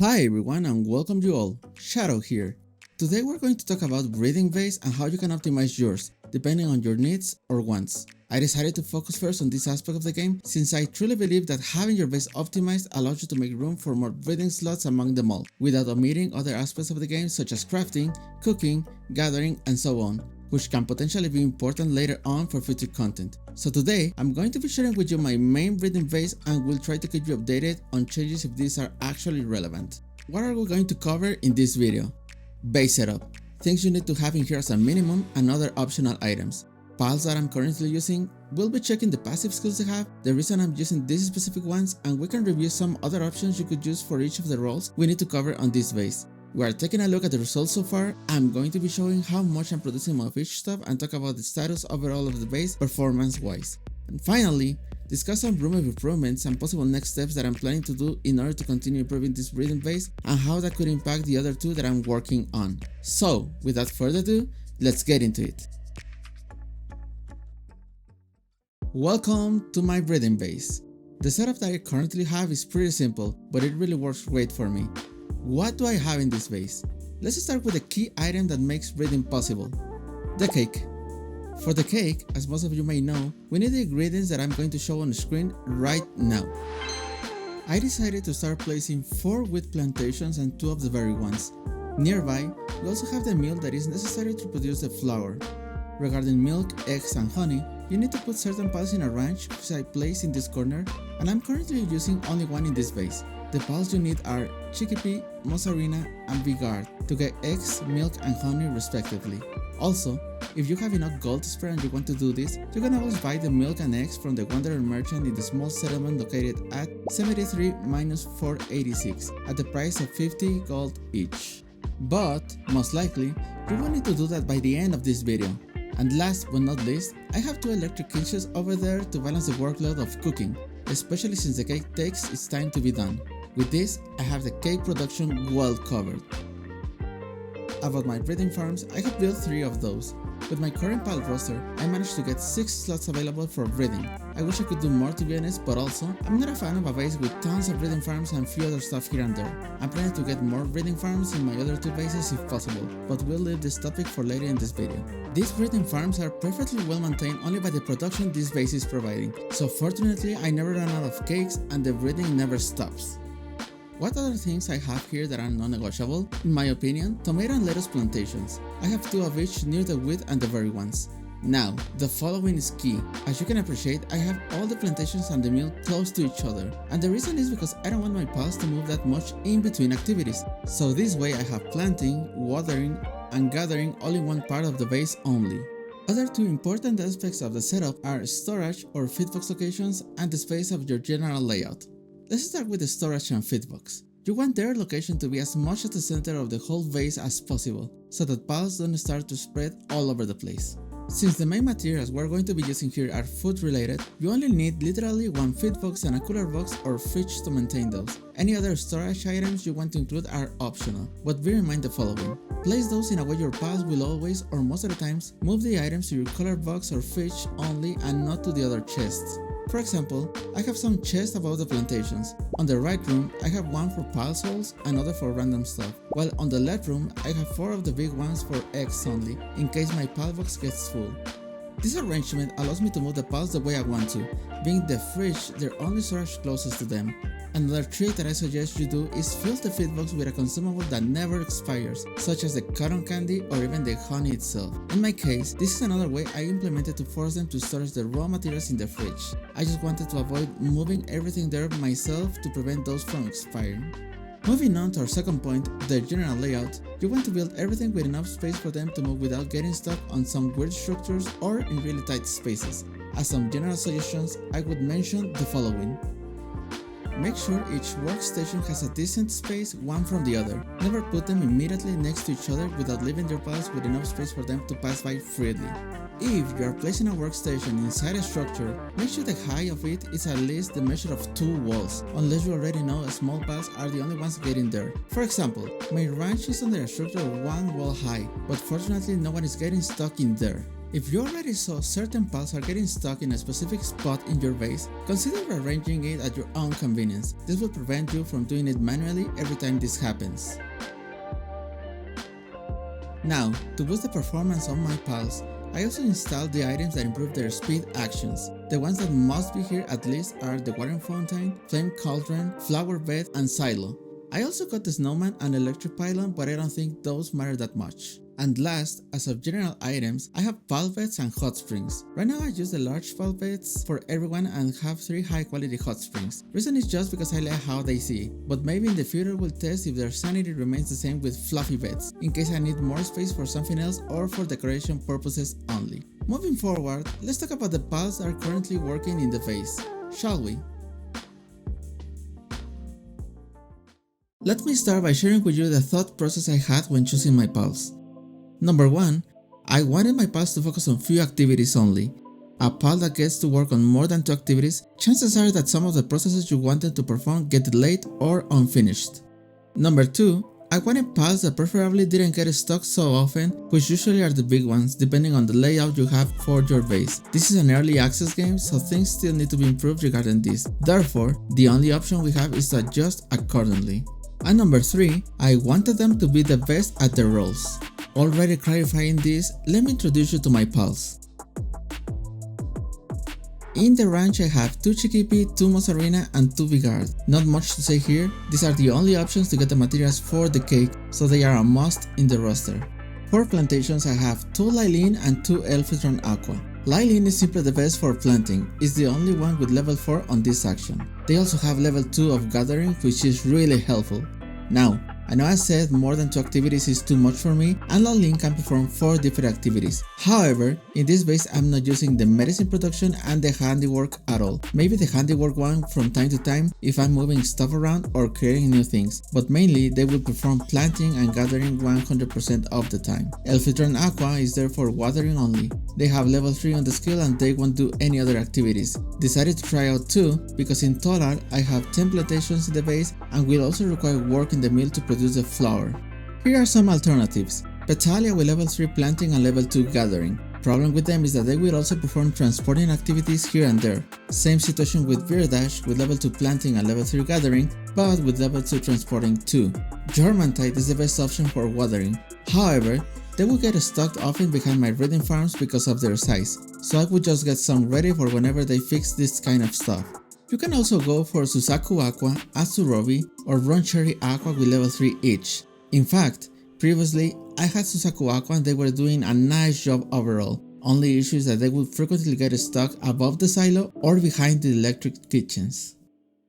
Hi everyone and welcome you all, Shadow here. Today we're going to talk about breathing base and how you can optimize yours, depending on your needs or wants. I decided to focus first on this aspect of the game since I truly believe that having your base optimized allows you to make room for more breathing slots among them all, without omitting other aspects of the game such as crafting, cooking, gathering, and so on, which can potentially be important later on for future content. So today, I'm going to be sharing with you my main breathing base and will try to keep you updated on changes if these are actually relevant. What are we going to cover in this video? Base setup, things you need to have in here as a minimum and other optional items. Piles that I'm currently using, we'll be checking the passive skills I have, the reason I'm using these specific ones, and we can review some other options you could use for each of the roles we need to cover on this base. We are taking a look at the results so far. I'm going to be showing how much I'm producing of each stuff and talk about the status overall of the base performance wise. And finally, discuss some room of improvements and possible next steps that I'm planning to do in order to continue improving this breathing base and how that could impact the other two that I'm working on. So, without further ado, let's get into it. Welcome to my breathing base. The setup that I currently have is pretty simple, but it really works great for me. What do I have in this base? Let's start with the key item that makes breathing possible, the cake. For the cake, as most of you may know, we need the ingredients that I'm going to show on the screen right now. I decided to start placing 4 wheat plantations and 2 of the berry ones. Nearby, we also have the milk that is necessary to produce the flour. Regarding milk, eggs, and honey, you need to put certain piles in a range which I place in this corner, and I'm currently using only one in this base. The piles you need are chickpea, mozzarella, and vigard to get eggs, milk, and honey respectively. Also, if you have enough gold to spare and you want to do this, you can always buy the milk and eggs from the Wanderer merchant in the small settlement located at 73-486 at the price of 50 gold each. But, most likely, you will need to do that by the end of this video. And last but not least, I have 2 electric kitchens over there to balance the workload of cooking, especially since the cake takes its time to be done. With this, I have the cake production well covered. About my breeding farms, I have built 3 of those. With my current pile roster, I managed to get 6 slots available for breeding. I wish I could do more to be honest, but also, I'm not a fan of a base with tons of breeding farms and few other stuff here and there. I'm planning to get more breeding farms in my other 2 bases if possible, but we'll leave this topic for later in this video. These breeding farms are perfectly well maintained only by the production this base is providing, so fortunately I never run out of cakes and the breeding never stops. What other things I have here that are non-negotiable? In my opinion, tomato and lettuce plantations. I have 2 of each near the wheat and the berry ones. Now, the following is key. As you can appreciate, I have all the plantations and the mill close to each other. And the reason is because I don't want my piles to move that much in between activities. So this way I have planting, watering, and gathering all in one part of the base only. Other 2 important aspects of the setup are storage or feedbox locations and the space of your general layout. Let's start with the storage and feedbox. You want their location to be as much at the center of the whole base as possible, so that piles don't start to spread all over the place. Since the main materials we're going to be using here are food related, you only need literally 1 feedbox and a cooler box or fridge to maintain those. Any other storage items you want to include are optional, but bear in mind the following. Place those in a way your piles will always, or most of the times, move the items to your cooler box or fridge only and not to the other chests. For example, I have some chests above the plantations. On the right room, I have 1 for piles holes and another for random stuff, while on the left room, I have 4 of the big ones for eggs only, in case my pile box gets full. This arrangement allows me to move the piles the way I want to, being the fridge their only storage closest to them. Another trick that I suggest you do is fill the feedbox with a consumable that never expires, such as the cotton candy or even the honey itself. In my case, this is another way I implemented to force them to store the raw materials in the fridge. I just wanted to avoid moving everything there myself to prevent those from expiring. Moving on to our second point, the general layout, you want to build everything with enough space for them to move without getting stuck on some weird structures or in really tight spaces. As some general suggestions, I would mention the following. Make sure each workstation has a decent space one from the other. Never put them immediately next to each other without leaving your piles with enough space for them to pass by freely. If you are placing a workstation inside a structure, make sure the height of it is at least the measure of 2 walls, unless you already know small piles are the only ones getting there. For example, my ranch is under a structure of 1 wall high, but fortunately no one is getting stuck in there. If you already saw certain pals are getting stuck in a specific spot in your vase, consider arranging it at your own convenience. This will prevent you from doing it manually every time this happens. Now, to boost the performance of my pals, I also installed the items that improve their speed actions. The ones that must be here at least are the watering fountain, flame cauldron, flower bed, and silo. I also got the snowman and electric pylon, but I don't think those matter that much. And last, as of general items, I have pal beds and hot springs. Right now I use the large pal beds for everyone and have 3 high quality hot springs. Reason is just because I like how they see, but maybe in the future we'll test if their sanity remains the same with fluffy beds, in case I need more space for something else or for decoration purposes only. Moving forward, let's talk about the pals that are currently working in the vase, shall we? Let me start by sharing with you the thought process I had when choosing my pals. Number 1, I wanted my pals to focus on few activities only. A pal that gets to work on more than 2 activities, chances are that some of the processes you wanted to perform get delayed or unfinished. Number 2, I wanted pals that preferably didn't get stuck so often, which usually are the big ones depending on the layout you have for your base. This is an early access game, so things still need to be improved regarding this. Therefore, the only option we have is to adjust accordingly. And number 3, I wanted them to be the best at their roles. Already clarifying this, let me introduce you to my pals. In the ranch I have 2 Chikipi, 2 Mozzarina, and 2 Vigard. Not much to say here, these are the only options to get the materials for the cake, so they are a must in the roster. For plantations I have 2 Lilene and 2 Elphidran Aqua. Lilene is simply the best for planting, it's the only one with level 4 on this section. They also have level 2 of gathering, which is really helpful. Now, I know I said more than 2 activities is too much for me, and Lilene can perform 4 different activities. However, in this base I'm not using the medicine production and the handiwork at all. Maybe the handiwork one from time to time if I'm moving stuff around or creating new things, but mainly they will perform planting and gathering 100% of the time. Elphidran Aqua is there for watering only. They have level 3 on the skill and they won't do any other activities. Decided to try out 2 because in total I have 10 plantations in the base and will also require work in the mill to produce the flour. Here are some alternatives. Petalia with level 3 planting and level 2 gathering. Problem with them is that they will also perform transporting activities here and there. Same situation with Virdash with level 2 planting and level 3 gathering, but with level 2 transporting too. Jormuntide is the best option for watering. However, they will get stuck often behind my reading farms because of their size, so I would just get some ready for whenever they fix this kind of stuff. You can also go for Suzaku Aqua, Atsurobi, or Ron Cherry Aqua with level 3 each. In fact, previously I had Suzaku Aqua and they were doing a nice job overall. Only issue is that they would frequently get stuck above the silo or behind the electric kitchens.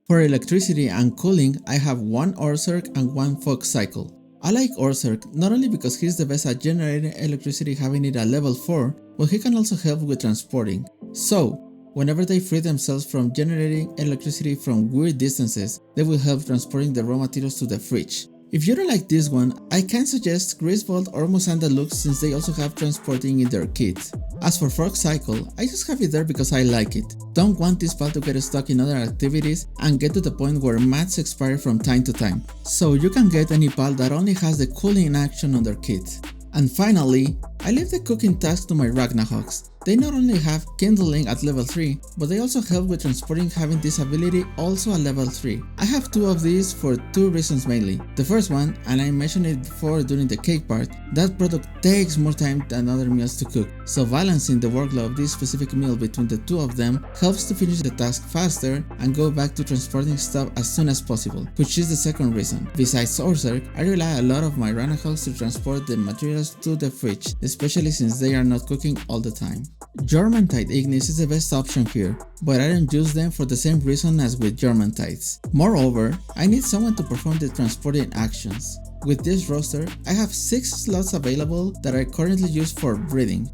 For electricity and cooling, I have 1 Orzerk and 1 Fog Cycle. I like Orzerk not only because he's the best at generating electricity having it at level 4, but he can also help with transporting. So, whenever they free themselves from generating electricity from weird distances, they will help transporting the raw materials to the fridge. If you don't like this one, I can suggest Griswold or Musanda Lux since they also have transporting in their kit. As for Frog Cycle, I just have it there because I like it. Don't want this pal to get stuck in other activities and get to the point where mats expire from time to time. So you can get any pal that only has the cooling action on their kit. And finally, I leave the cooking task to my Ragnahogs. They not only have kindling at level 3, but they also help with transporting having this ability also at level 3. I have 2 of these for 2 reasons mainly. The first one, and I mentioned it before during the cake part, that product takes more time than other meals to cook, so balancing the workload of this specific meal between the 2 of them helps to finish the task faster and go back to transporting stuff as soon as possible, which is the second reason. Besides Orzerk, I rely a lot of my Ragnahogs to transport the materials to the fridge, especially since they are not cooking all the time. Jormuntide Ignis is the best option here, but I don't use them for the same reason as with Jormuntides. Moreover, I need someone to perform the transporting actions. With this roster, I have 6 slots available that I currently use for breeding.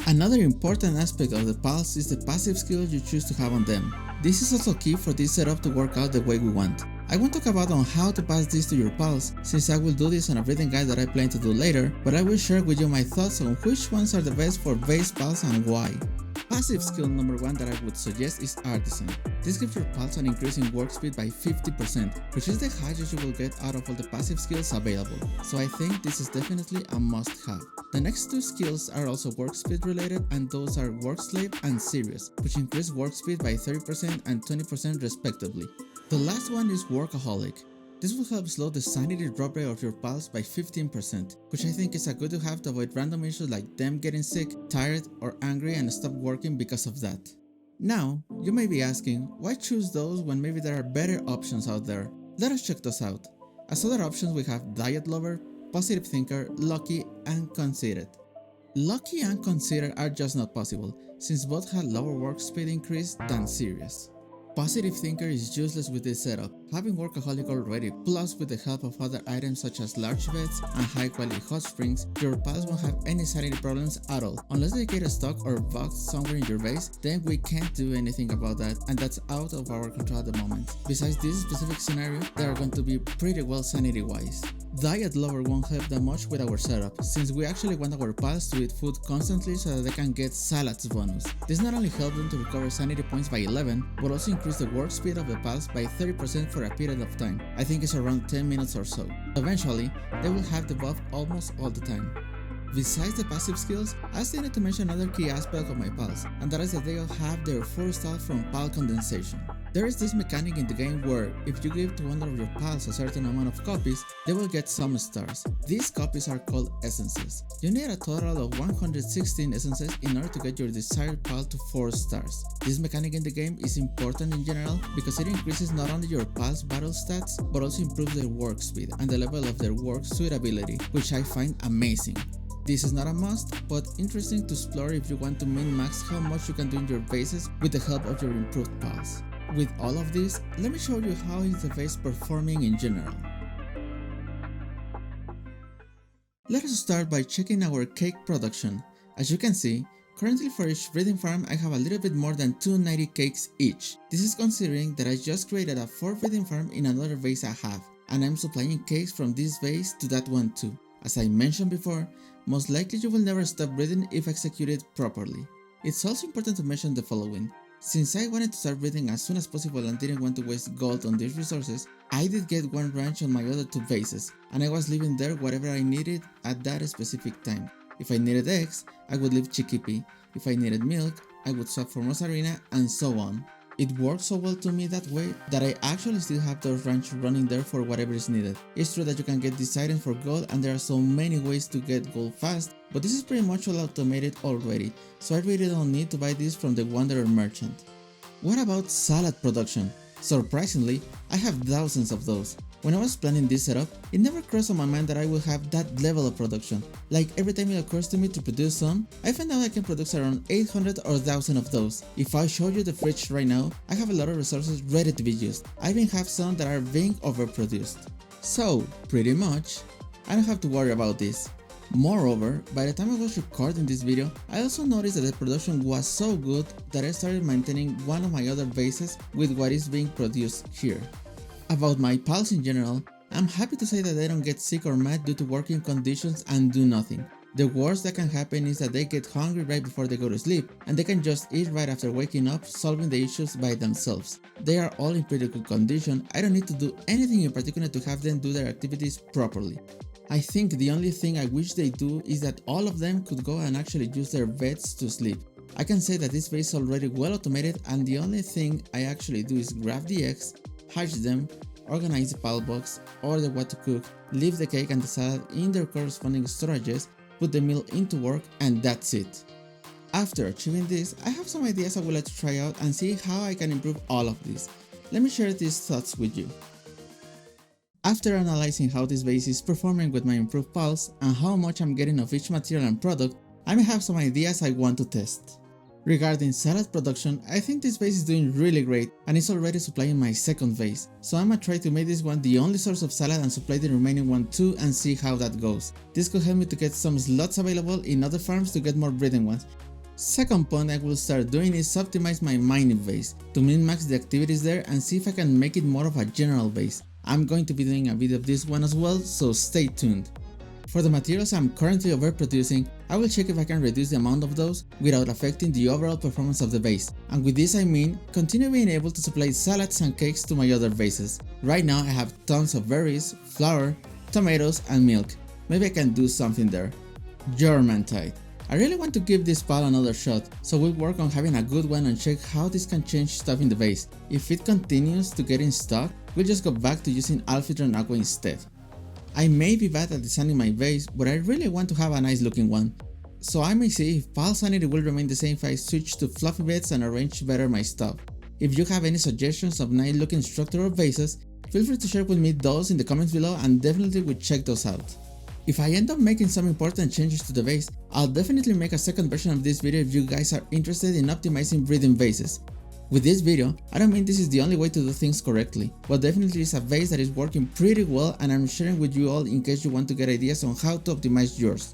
Another important aspect of the pals is the passive skill you choose to have on them. This is also key for this setup to work out the way we want. I won't talk about on how to pass this to your pals, since I will do this on a breeding guide that I plan to do later, but I will share with you my thoughts on which ones are the best for base pals and why. Passive skill number 1 that I would suggest is Artisan. This gives your pals an increase in work speed by 50%, which is the highest you will get out of all the passive skills available, so I think this is definitely a must-have. The next two skills are also work speed related, and those are Work Slave and Serious, which increase work speed by 30% and 20% respectively. The last one is Workaholic. This will help slow the sanity drop rate of your pals by 15%, which I think is a good to have to avoid random issues like them getting sick, tired, or angry and stop working because of that. Now, you may be asking, why choose those when maybe there are better options out there? Let us check those out. As other options we have Diet Lover, Positive Thinker, Lucky, and Conceited. Lucky and Conceited are just not possible, since both have lower work speed increase than Serious. Positive Thinker is useless with this setup, having Workaholic already, plus with the help of other items such as large beds and high quality hot springs, your pals won't have any sanity problems at all. Unless they get stuck or bugged somewhere in your base, then we can't do anything about that, and that's out of our control at the moment. Besides this specific scenario, they are going to be pretty well sanity wise. Diet Lover won't help that much with our setup, since we actually want our pals to eat food constantly so that they can get salads bonus. This not only helps them to recover sanity points by 11, but also increase the work speed of the pals by 30% for a period of time. I think it's around 10 minutes or so. Eventually, they will have the buff almost all the time. Besides the passive skills, I still need to mention another key aspect of my pals, and that is that they all have their 4 stars from pal condensation. There is this mechanic in the game where, if you give to one of your pals a certain amount of copies, they will get some stars. These copies are called essences. You need a total of 116 essences in order to get your desired pal to 4 stars. This mechanic in the game is important in general because it increases not only your pal's battle stats, but also improves their work speed and the level of their work suitability, which I find amazing. This is not a must, but interesting to explore if you want to min-max how much you can do in your bases with the help of your improved pals. With all of this, let me show you how is the base performing in general. Let us start by checking our cake production. As you can see, currently for each breeding farm I have a little bit more than 290 cakes each. This is considering that I just created a 4th breeding farm in another base I have, and I'm supplying cakes from this base to that one too. As I mentioned before, most likely you will never stop breeding if executed properly. It's also important to mention the following. Since I wanted to start breeding as soon as possible and didn't want to waste gold on these resources, I did get one ranch on my other 2 bases, and I was leaving there whatever I needed at that specific time. If I needed eggs, I would leave Chiquipi. If I needed milk, I would swap for Rosarina, and so on. It worked so well to me that way that I actually still have those ranch running there for whatever is needed. It's true that you can get these items for gold and there are so many ways to get gold fast, but this is pretty much all automated already, so I really don't need to buy this from the Wanderer merchant. What about salad production? Surprisingly, I have thousands of those. When I was planning this setup, it never crossed on my mind that I would have that level of production. Like every time it occurs to me to produce some, I find out I can produce around 800 or 1000 of those. If I show you the fridge right now, I have a lot of resources ready to be used. I even have some that are being overproduced. So, pretty much, I don't have to worry about this. Moreover, by the time I was recording this video, I also noticed that the production was so good that I started maintaining one of my other bases with what is being produced here. About my pals in general, I'm happy to say that they don't get sick or mad due to working conditions and do nothing. The worst that can happen is that they get hungry right before they go to sleep, and they can just eat right after waking up, solving the issues by themselves. They are all in pretty good condition. I don't need to do anything in particular to have them do their activities properly. I think the only thing I wish they do is that all of them could go and actually use their beds to sleep. I can say that this base is already well automated, and the only thing I actually do is grab the eggs, hatch them, organize the pal box, order what to cook, leave the cake and the salad in their corresponding storages, put the meal into work, and that's it. After achieving this, I have some ideas I would like to try out and see how I can improve all of this. Let me share these thoughts with you. After analyzing how this base is performing with my improved pals and how much I'm getting of each material and product, I may have some ideas I want to test. Regarding salad production, I think this base is doing really great and it's already supplying my second base, so I'ma try to make this one the only source of salad and supply the remaining one too and see how that goes. This could help me to get some slots available in other farms to get more breeding ones. Second point I will start doing is optimize my mining base to min-max the activities there and see if I can make it more of a general base. I'm going to be doing a video of this one as well, so stay tuned. For the materials I'm currently overproducing, I will check if I can reduce the amount of those without affecting the overall performance of the vase, and with this I mean continue being able to supply salads and cakes to my other vases. Right now I have tons of berries, flour, tomatoes and milk. Maybe I can do something there. Jormuntide. I really want to give this pal another shot, so we'll work on having a good one and check how this can change stuff in the vase. If it continues to get in stock, we'll just go back to using Elphidran Aquas instead. I may be bad at designing my vase, but I really want to have a nice looking one. So I may see if pal sanity will remain the same if I switch to fluffy beds and arrange better my stuff. If you have any suggestions of nice looking structural vases, feel free to share with me those in the comments below and definitely will check those out. If I end up making some important changes to the vase, I'll definitely make a second version of this video if you guys are interested in optimizing breathing vases. With this video, I don't mean this is the only way to do things correctly, but definitely it's a vase that is working pretty well and I'm sharing with you all in case you want to get ideas on how to optimize yours.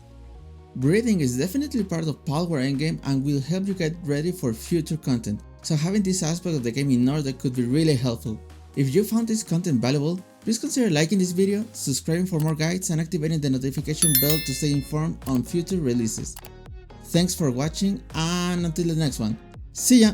Breathing is definitely part of Palworld endgame and will help you get ready for future content, so having this aspect of the game in order could be really helpful. If you found this content valuable, please consider liking this video, subscribing for more guides and activating the notification bell to stay informed on future releases. Thanks for watching and until the next one, see ya!